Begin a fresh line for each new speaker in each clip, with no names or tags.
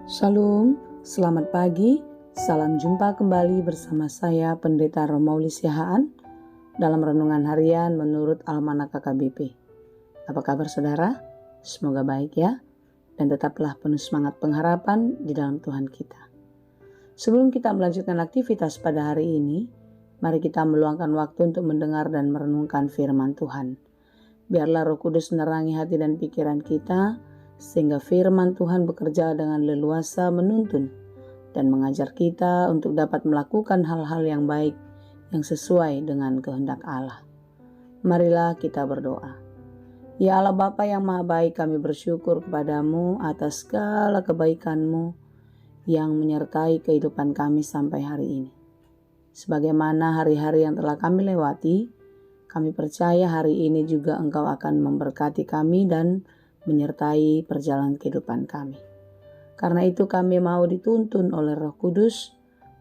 Shalom, selamat pagi, salam jumpa kembali bersama saya Pendeta Romauli Siahaan dalam Renungan Harian menurut Almanak KKBP. Apa kabar saudara? Semoga baik ya, dan tetaplah penuh semangat pengharapan di dalam Tuhan kita. Sebelum kita melanjutkan aktivitas pada hari ini, mari kita meluangkan waktu untuk mendengar dan merenungkan firman Tuhan. Biarlah Roh Kudus menerangi hati dan pikiran kita, sehingga firman Tuhan bekerja dengan leluasa menuntun dan mengajar kita untuk dapat melakukan hal-hal yang baik yang sesuai dengan kehendak Allah. Marilah kita berdoa. Ya Allah Bapa yang Maha Baik, kami bersyukur kepadamu atas segala kebaikan-Mu yang menyertai kehidupan kami sampai hari ini. Sebagaimana hari-hari yang telah kami lewati, kami percaya hari ini juga Engkau akan memberkati kami dan menyertai perjalanan kehidupan kami. Karena itu kami mau dituntun oleh Roh Kudus,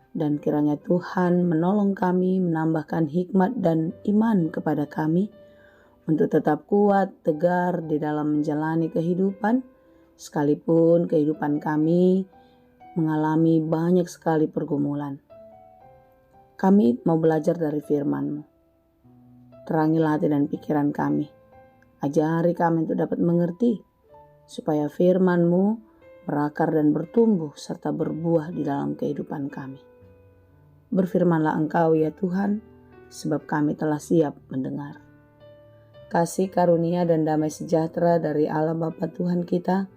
dan kiranya Tuhan menolong kami, menambahkan hikmat dan iman kepada kami untuk tetap kuat, tegar di dalam menjalani kehidupan, sekalipun kehidupan kami mengalami banyak sekali pergumulan. Kami mau belajar dari firman-Mu. Terangilah hati dan pikiran kami. Ajari kami untuk dapat mengerti, supaya firman-Mu berakar dan bertumbuh serta berbuah di dalam kehidupan kami. Berfirmanlah Engkau ya Tuhan, sebab kami telah siap mendengar. Kasih karunia dan damai sejahtera dari Allah Bapa Tuhan kita,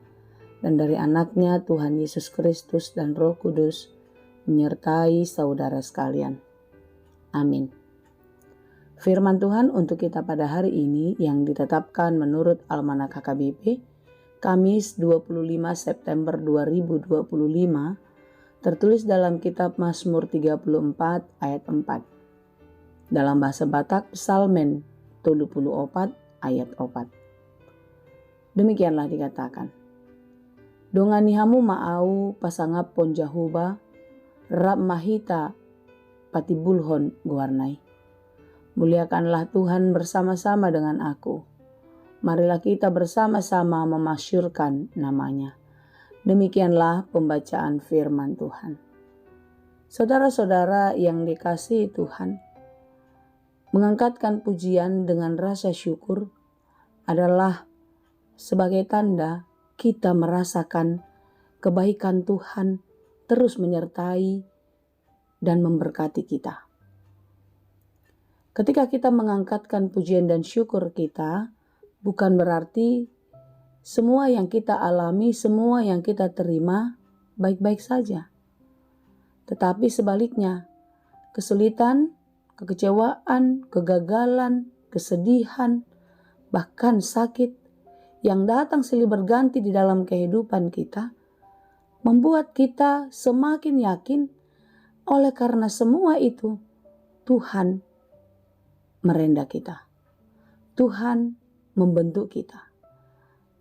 dan dari anaknya Tuhan Yesus Kristus dan Roh Kudus, menyertai saudara sekalian. Amin. Firman Tuhan untuk kita pada hari ini yang ditetapkan menurut Almanak KKBP, Kamis 25 September 2025, tertulis dalam kitab Mazmur 34 ayat 4. Dalam bahasa Batak, Psalmen 34 ayat 4. Demikianlah dikatakan. Donganihamu ma'au pasangap ponjahuba, rab mahita patibulhon guarnai. Muliakanlah Tuhan bersama-sama dengan aku. Marilah kita bersama-sama memasyurkan namanya. Demikianlah pembacaan firman Tuhan. Saudara-saudara yang dikasihi Tuhan, mengangkatkan pujian dengan rasa syukur adalah sebagai tanda kita merasakan kebaikan Tuhan terus menyertai dan memberkati kita. Ketika kita mengangkatkan pujian dan syukur kita, bukan berarti semua yang kita alami, semua yang kita terima baik-baik saja. Tetapi sebaliknya, kesulitan, kekecewaan, kegagalan, kesedihan, bahkan sakit yang datang silih berganti di dalam kehidupan kita, membuat kita semakin yakin oleh karena semua itu Tuhan merendah kita. Tuhan membentuk kita.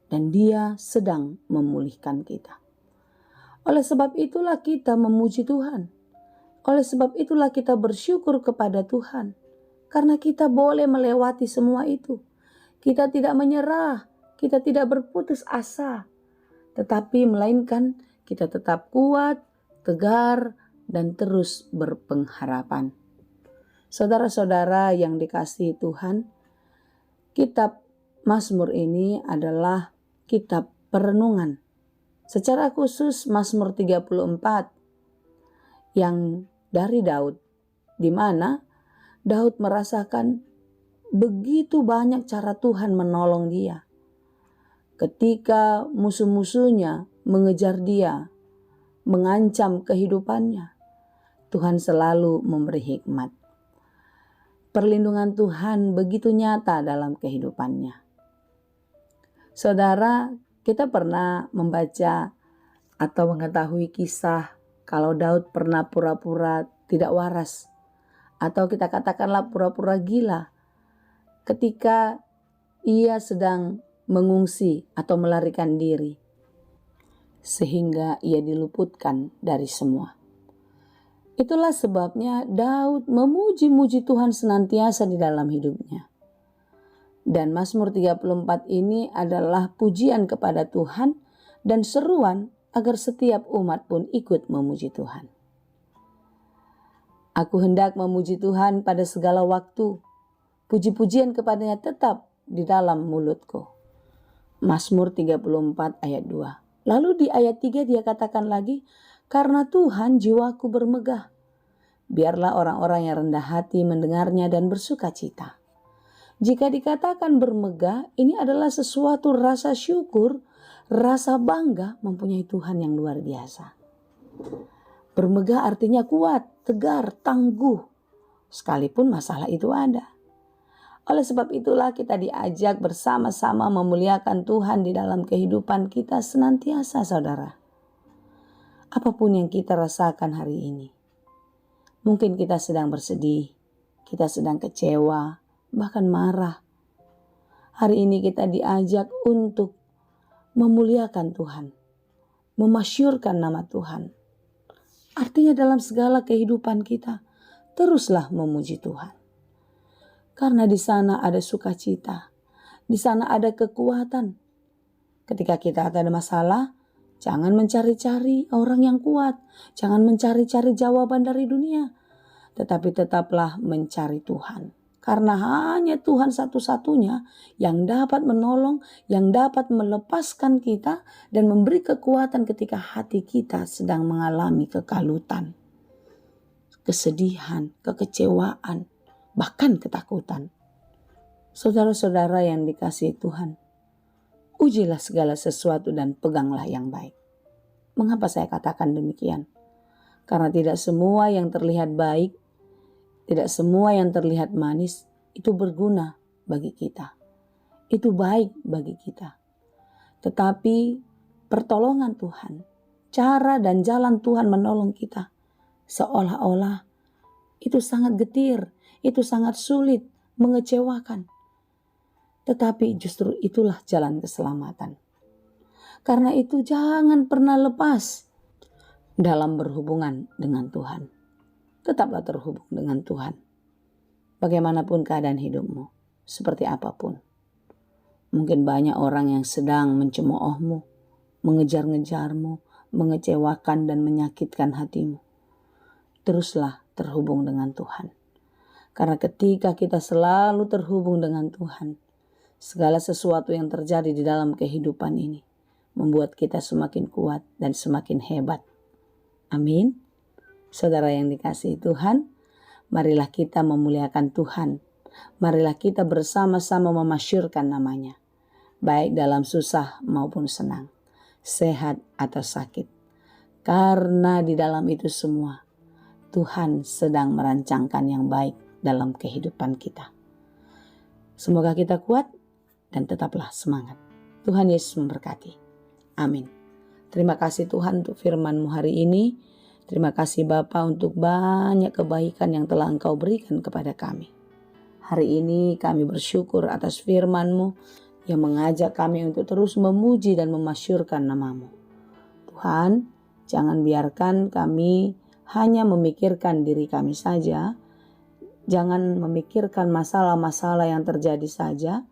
Dan Dia sedang memulihkan kita. Oleh sebab itulah kita memuji Tuhan. Oleh sebab itulah kita bersyukur kepada Tuhan. Karena kita boleh melewati semua itu. Kita tidak menyerah. Kita tidak berputus asa. Tetapi melainkan kita tetap kuat, tegar, dan terus berpengharapan. Saudara-saudara yang dikasihi Tuhan, kitab Mazmur ini adalah kitab perenungan. Secara khusus Mazmur 34 yang dari Daud, di mana Daud merasakan begitu banyak cara Tuhan menolong dia. Ketika musuh-musuhnya mengejar dia, mengancam kehidupannya, Tuhan selalu memberi hikmat. Perlindungan Tuhan begitu nyata dalam kehidupannya. Saudara, kita pernah membaca atau mengetahui kisah kalau Daud pernah pura-pura tidak waras, atau kita katakanlah pura-pura gila ketika ia sedang mengungsi atau melarikan diri, sehingga ia diluputkan dari semua. Itulah sebabnya Daud memuji-muji Tuhan senantiasa di dalam hidupnya. Dan Mazmur 34 ini adalah pujian kepada Tuhan dan seruan agar setiap umat pun ikut memuji Tuhan. Aku hendak memuji Tuhan pada segala waktu. Puji-pujian kepadanya tetap di dalam mulutku. Mazmur 34 ayat 2. Lalu di ayat 3 dia katakan lagi, karena Tuhan jiwaku bermegah. Biarlah orang-orang yang rendah hati mendengarnya dan bersuka cita. Jika dikatakan bermegah, ini adalah sesuatu rasa syukur, rasa bangga mempunyai Tuhan yang luar biasa. Bermegah artinya kuat, tegar, tangguh, sekalipun masalah itu ada. Oleh sebab itulah kita diajak bersama-sama memuliakan Tuhan di dalam kehidupan kita senantiasa, saudara. Apapun yang kita rasakan hari ini. Mungkin kita sedang bersedih, kita sedang kecewa, bahkan marah. Hari ini kita diajak untuk memuliakan Tuhan, memasyurkan nama Tuhan. Artinya dalam segala kehidupan kita, teruslah memuji Tuhan. Karena di sana ada sukacita, di sana ada kekuatan. Ketika kita ada masalah, jangan mencari-cari orang yang kuat, jangan mencari-cari jawaban dari dunia, tetapi tetaplah mencari Tuhan. Karena hanya Tuhan satu-satunya yang dapat menolong, yang dapat melepaskan kita dan memberi kekuatan ketika hati kita sedang mengalami kekalutan, kesedihan, kekecewaan, bahkan ketakutan. Saudara-saudara yang dikasihi Tuhan, ujilah segala sesuatu dan peganglah yang baik. Mengapa saya katakan demikian? Karena tidak semua yang terlihat baik, tidak semua yang terlihat manis itu berguna bagi kita. Itu baik bagi kita. Tetapi pertolongan Tuhan, cara dan jalan Tuhan menolong kita, seolah-olah itu sangat getir, itu sangat sulit, mengecewakan. Tetapi justru itulah jalan keselamatan. Karena itu jangan pernah lepas dalam berhubungan dengan Tuhan. Tetaplah terhubung dengan Tuhan. Bagaimanapun keadaan hidupmu, seperti apapun. Mungkin banyak orang yang sedang mencemoohmu, mengejar-ngejarmu, mengecewakan dan menyakitkan hatimu. Teruslah terhubung dengan Tuhan. Karena ketika kita selalu terhubung dengan Tuhan, segala sesuatu yang terjadi di dalam kehidupan ini membuat kita semakin kuat dan semakin hebat. Amin. Saudara yang dikasihi Tuhan, marilah kita memuliakan Tuhan. Marilah kita bersama-sama memasyurkan namanya, baik dalam susah maupun senang, sehat atau sakit. Karena di dalam itu semua, Tuhan sedang merancangkan yang baik dalam kehidupan kita. Semoga kita kuat dan tetaplah semangat. Tuhan Yesus memberkati. Amin. Terima kasih Tuhan untuk firman-Mu hari ini. Terima kasih Bapa untuk banyak kebaikan yang telah Engkau berikan kepada kami. Hari ini kami bersyukur atas firman-Mu yang mengajak kami untuk terus memuji dan memasyurkan nama-Mu. Tuhan, jangan biarkan kami hanya memikirkan diri kami saja. Jangan memikirkan masalah-masalah yang terjadi saja.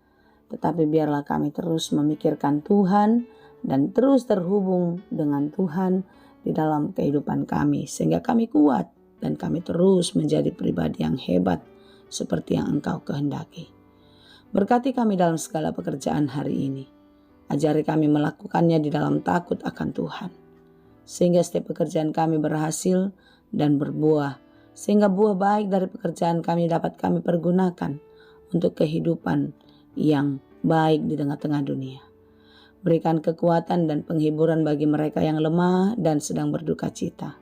Tetapi biarlah kami terus memikirkan Tuhan dan terus terhubung dengan Tuhan di dalam kehidupan kami, sehingga kami kuat dan kami terus menjadi pribadi yang hebat seperti yang Engkau kehendaki. Berkati kami dalam segala pekerjaan hari ini. Ajari kami melakukannya di dalam takut akan Tuhan, sehingga setiap pekerjaan kami berhasil dan berbuah, sehingga buah baik dari pekerjaan kami dapat kami pergunakan untuk kehidupan yang baik di tengah-tengah dunia. Berikan kekuatan dan penghiburan bagi mereka yang lemah dan sedang berduka cita.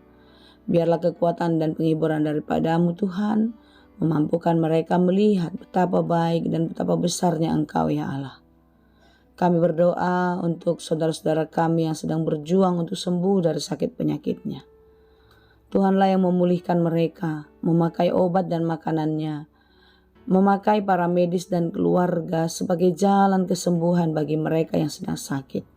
Biarlah kekuatan dan penghiburan daripada-Mu Tuhan memampukan mereka melihat betapa baik dan betapa besarnya Engkau ya Allah. Kami berdoa untuk saudara-saudara kami yang sedang berjuang untuk sembuh dari sakit penyakitnya. Tuhanlah yang memulihkan mereka, memakai obat dan makanannya, memakai para medis dan keluarga sebagai jalan kesembuhan bagi mereka yang sedang sakit.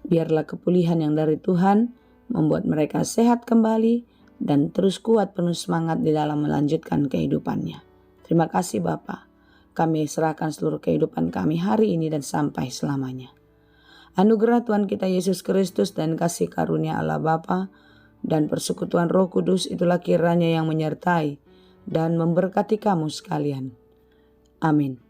Biarlah kepulihan yang dari Tuhan membuat mereka sehat kembali dan terus kuat penuh semangat di dalam melanjutkan kehidupannya. Terima kasih Bapa. Kami serahkan seluruh kehidupan kami hari ini dan sampai selamanya. Anugerah Tuhan kita Yesus Kristus dan kasih karunia Allah Bapa dan persekutuan Roh Kudus itulah kiranya yang menyertai dan memberkati kamu sekalian. Amin.